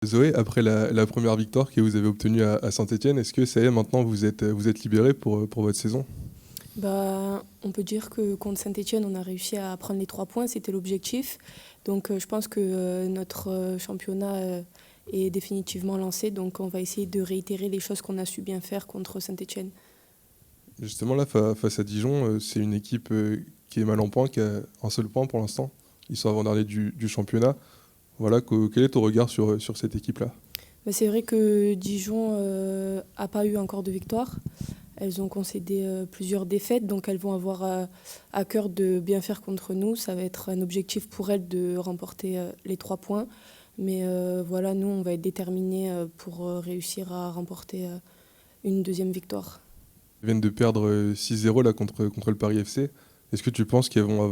Zoé, après la première victoire que vous avez obtenue à Saint-Étienne, est-ce que ça y est, maintenant vous êtes libéré pour votre saison? Bah, on peut dire que contre Saint-Étienne, on a réussi à prendre les 3 points, c'était l'objectif. Donc je pense que notre championnat est définitivement lancé. Donc on va essayer de réitérer les choses qu'on a su bien faire contre Saint-Étienne. Justement, là, face à Dijon, c'est une équipe qui est mal en point, qui a un seul point pour l'instant. Ils sont avant-derniers du championnat. Voilà, quel est ton regard sur cette équipe-là? Mais c'est vrai que Dijon n'a pas eu encore de victoire. Elles ont concédé plusieurs défaites, donc elles vont avoir à cœur de bien faire contre nous. Ça va être un objectif pour elles de remporter les 3 points. Mais voilà, nous, on va être déterminés pour réussir à remporter une deuxième victoire. Ils viennent de perdre 6-0 là, contre le Paris FC. Est-ce que tu penses qu'elles vont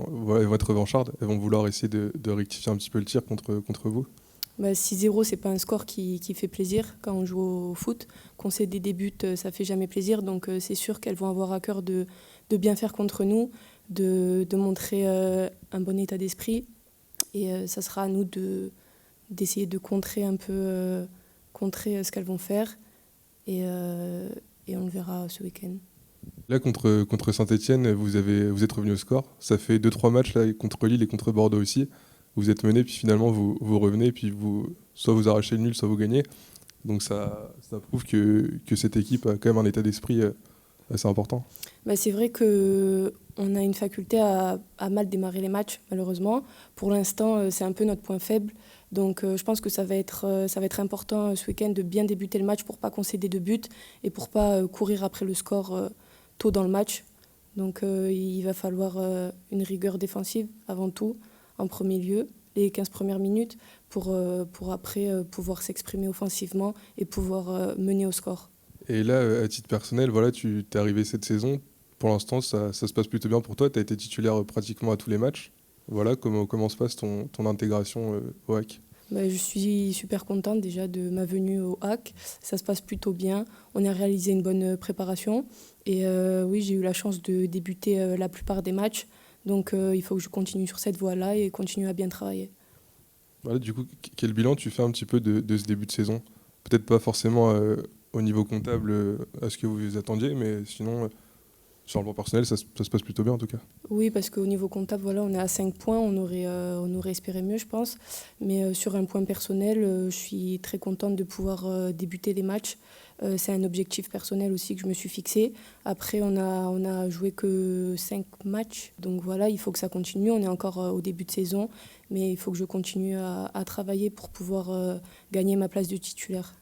voilà, elles vont être revanchardes? Elles vont vouloir essayer de rectifier un petit peu le tir contre vous? Bah, 6-0, c'est pas un score qui fait plaisir quand on joue au foot. Concéder des buts, ça fait jamais plaisir. Donc c'est sûr qu'elles vont avoir à cœur de bien faire contre nous, de montrer un bon état d'esprit. Et ça sera à nous d'essayer de contrer un peu contrer ce qu'elles vont faire. Et on le verra ce week-end. Là, contre Saint-Étienne, vous êtes revenu au score. Ça fait 2-3 matchs là, contre Lille et contre Bordeaux aussi. Vous êtes mené, puis finalement vous revenez, puis soit vous arrachez le nul, soit vous gagnez. Donc ça prouve que cette équipe a quand même un état d'esprit assez important. Bah, c'est vrai qu'on a une faculté à mal démarrer les matchs, malheureusement. Pour l'instant, c'est un peu notre point faible. Donc je pense que ça va être important ce week-end de bien débuter le match pour ne pas concéder de but et pour ne pas courir après le score tôt dans le match. Donc il va falloir une rigueur défensive avant tout, en premier lieu, les 15 premières minutes, pour après pouvoir s'exprimer offensivement et pouvoir mener au score. Et là, à titre personnel, voilà, tu t'es arrivé cette saison. Pour l'instant, ça se passe plutôt bien pour toi. Tu as été titulaire pratiquement à tous les matchs. Voilà, comment se passe ton intégration au HAC? Bah, je suis super contente déjà de ma venue au HAC. Ça se passe plutôt bien. On a réalisé une bonne préparation. Et oui, j'ai eu la chance de débuter la plupart des matchs. Donc il faut que je continue sur cette voie-là et continuer à bien travailler. Voilà, du coup, quel bilan tu fais un petit peu de ce début de saison? Peut-être pas forcément au niveau comptable à ce que vous vous attendiez, mais sinon, sur le plan personnel, ça se passe plutôt bien en tout cas. Oui, parce qu'au niveau comptable, voilà, on est à 5 points. On aurait espéré mieux, je pense. Mais sur un point personnel, je suis très contente de pouvoir débuter les matchs. C'est un objectif personnel aussi que je me suis fixé. Après, on a joué que 5 matchs. Donc voilà, il faut que ça continue. On est encore au début de saison. Mais il faut que je continue à travailler pour pouvoir gagner ma place de titulaire.